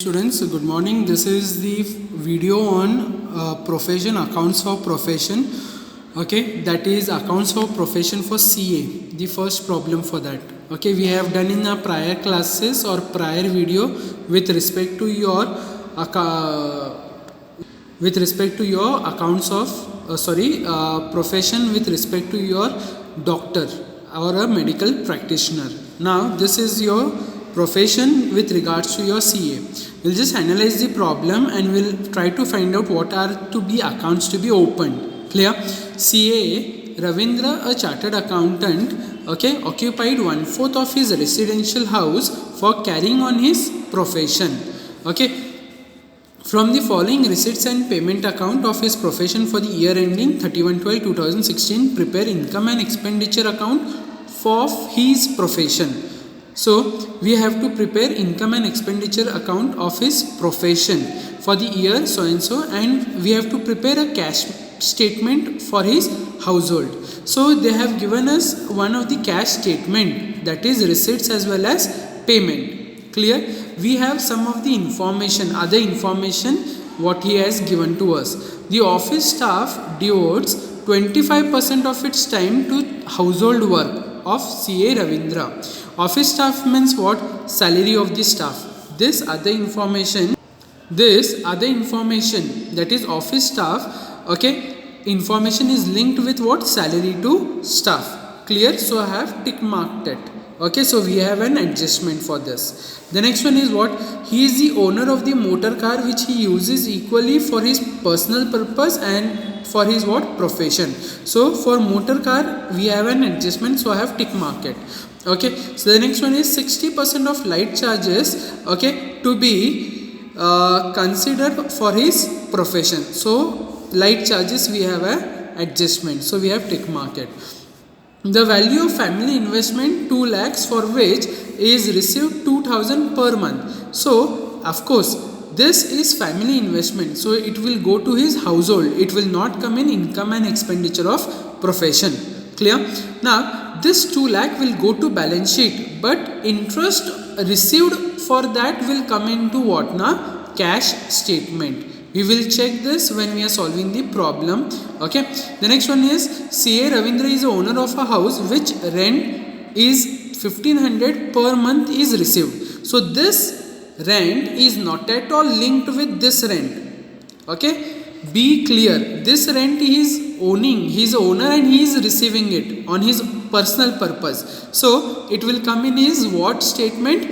Students, good morning. This is the video on profession, accounts for profession. Okay, that is accounts for profession for CA, the first problem for that. Okay, we have done in our prior classes or prior video with respect to your accounts of profession with respect to your doctor or a medical practitioner. Now this is your profession with regards to your CA. We'll just analyze the problem and we'll try to find out what are to be accounts to be opened. Clear? CA Ravindra, a chartered accountant, okay, occupied 1/4 of his residential house for carrying on his profession. Okay, from the following receipts and payment account of his profession for the year ending 31/12/2016, prepare income and expenditure account for his profession. So we have to prepare income and expenditure account of his profession for the year so and so, and we have to prepare a cash statement for his household. So they have given us one of the cash statement, that is receipts as well as payment. Clear? We have some of the information, other information what he has given to us. The office staff devotes 25% of its time to household work of CA Ravindra. Office staff means what? Salary of the staff. This other information that is office staff, okay, information is linked with what? Salary to staff. Clear? So I have tick marked it. Okay, so we have an adjustment for this. The next one is what? He is the owner of the motor car which he uses equally for his personal purpose and for his what? Profession. So for motor car we have an adjustment, so I have tick marked it. Okay, so the next one is 60% of light charges, okay, to be considered for his profession. So light charges we have a adjustment, so we have tick marked it. The value of family investment 2 lakhs for which is received 2000 per month. So of course this is family investment, so it will go to his household. It will not come in income and expenditure of profession. Clear? Now this 2 lakh will go to balance sheet, but interest received for that will come into what? Now cash statement. We will check this when we are solving the problem. Okay, the next one is CA Ravindra is the owner of a house which rent is 1500 per month is received. So this rent is not at all linked with this rent. Okay, be clear, this rent he is owning, he is owner and he is receiving it on his personal purpose. So it will come in his what statement?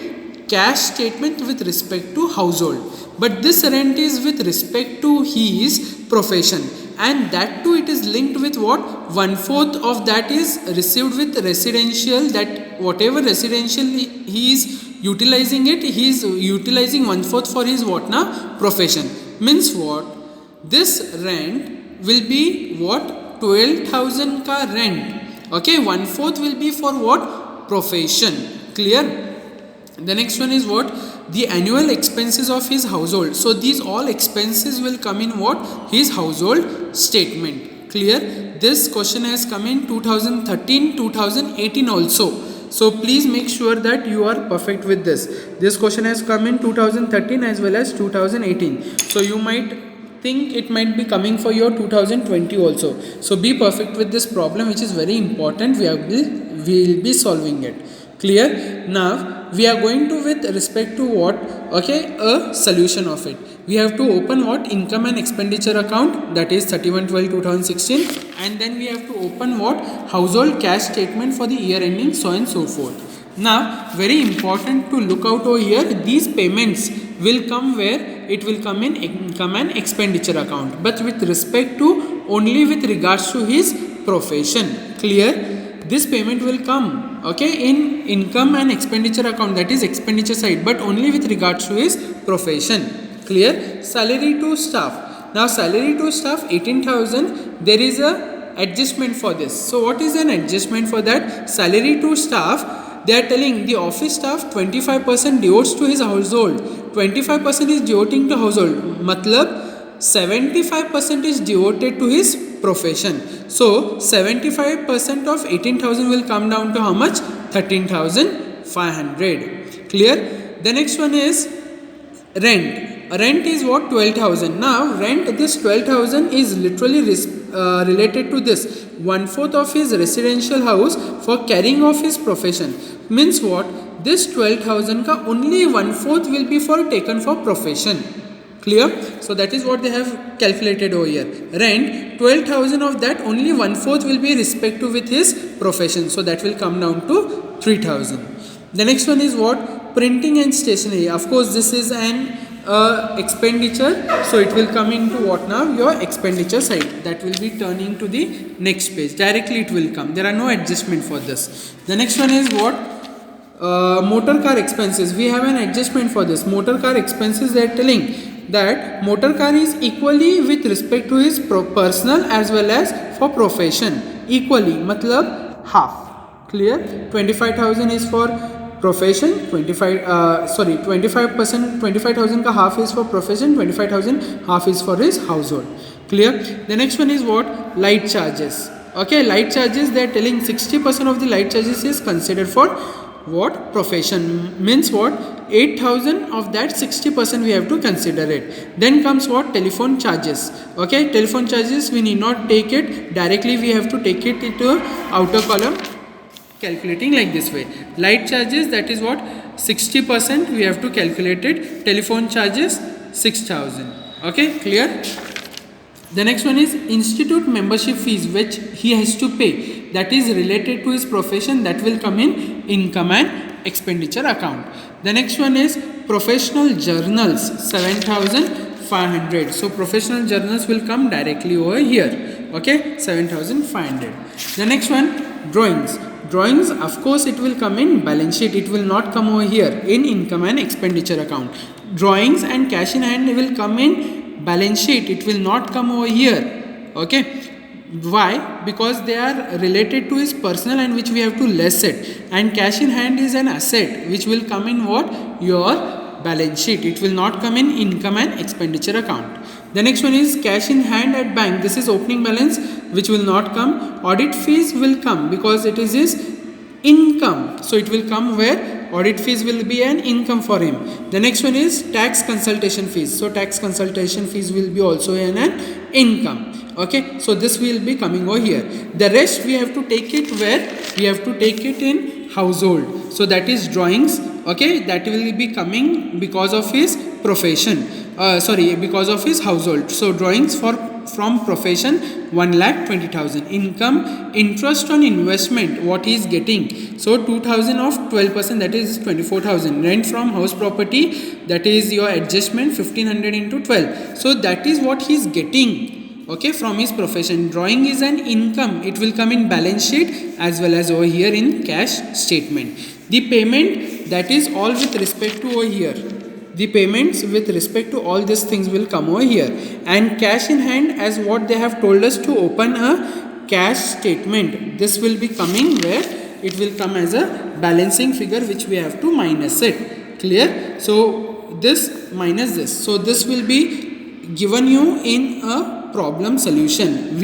Cash statement with respect to household. But this rent is with respect to his profession, and that too it is linked with what? 1/4 of that is received with residential, that whatever residential he is utilizing it, he is utilizing 1/4 for his what? Now profession. Means what? This rent will be what? 12,000 ka rent. Okay, 1/4 will be for what? Profession. Clear? The next one is what? The annual expenses of his household. So these all expenses will come in what? His household statement. Clear? This question has come in 2013, 2018 also. So please make sure that you are perfect with this. This question has come in 2013 as well as 2018. So you might think it might be coming for your 2020 also. So be perfect with this problem, which is very important. We will be solving it. Clear? Now we are going to with respect to what? Okay, a solution of it. We have to open what? Income and expenditure account, that is 31/12/2016, and then we have to open what? Household cash statement for the year ending so and so forth. Now very important to look out over here, these payments will come where? It will come in income and expenditure account, but with respect to only with regards to his profession. Clear? This payment will come, okay, in income and expenditure account, that is expenditure side, but only with regards to his profession. Clear? Salary to staff. Now salary to staff 18,000, there is a adjustment for this. So what is an adjustment for that? Salary to staff, they are telling the office staff 25% devotes to his household, 25% is devoting to household, matlab 75% is devoted to his profession. So 75% of 18,000 will come down to how much? 13,500. Clear? The next one is Rent is what? 12,000. Now rent, this 12,000 is literally related to this 1/4 of his residential house for carrying of his profession. Means what? This 12,000 ka only 1/4 will be for taken for profession. Clear? So that is what they have calculated over here. Rent, 12,000 of that only 1/4 will be respective with his profession. So that will come down to 3,000. The next one is what? Printing and stationery. Of course this is an expenditure, so it will come into what now? Your expenditure side. That will be turning to the next page. Directly it will come. There are no adjustment for this. The next one is what? Motor car expenses. We have an adjustment for this. Motor car expenses, they are telling that motor car is equally with respect to his personal as well as for profession. Equally, matlab half. Clear? 25,000 is for profession, 25%, 25,000 ka half is for profession, 25,000 half is for his household. Clear? The next one is what? Light charges. Okay, light charges, they are telling 60% of the light charges is considered for what? Profession. Means what? 8,000 of that 60% we have to consider it. Then comes what? Telephone charges. Okay, telephone charges we need not take it directly, we have to take it into outer column, calculating like this way. Light charges, that is what? 60% we have to calculate it. Telephone charges 6,000. Okay, clear? The next one is institute membership fees which he has to pay. That is related to his profession. That will come in income and expenditure account. The next one is professional journals, 7,500. So professional journals will come directly over here. Okay, 7,500. The next one, drawings. Drawings, of course it will come in balance sheet. It will not come over here in income and expenditure account. Drawings and cash in hand will come in balance sheet. It will not come over here. Okay, why? Because they are related to his personal and which we have to less it, and cash in hand is an asset which will come in what? Your balance sheet. It will not come in income and expenditure account. The next one is cash in hand at bank. This is opening balance which will not come. Audit fees will come because it is his income, so it will come where audit fees will be an income for him. The next one is tax consultation fees. So tax consultation fees will be also an income. Okay, so this will be coming over here. The rest we have to take it where? We have to take it in household. So that is drawings. Okay, that will be coming because of his profession. Because of his household. So drawings from profession 1,20,000. Income, interest on investment, what he is getting. So 2,000 of 12%, that is 24,000. Rent from house property, that is your adjustment 1,500 into 12. So that is what he is getting. Okay, from his profession. Drawing is an income. It will come in balance sheet as well as over here in cash statement. The payment, that is all with respect to over here. The payments with respect to all these things will come over here. And cash in hand, as what they have told us to open a cash statement. This will be coming where? It will come as a balancing figure which we have to minus it. Clear? So this minus this. So this will be given you in a problem solution.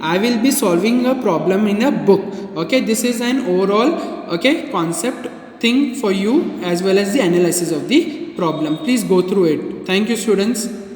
I will be solving a problem in a book. Okay, this is an overall concept thing for you as well as the analysis of the problem. Please go through it. Thank you, students.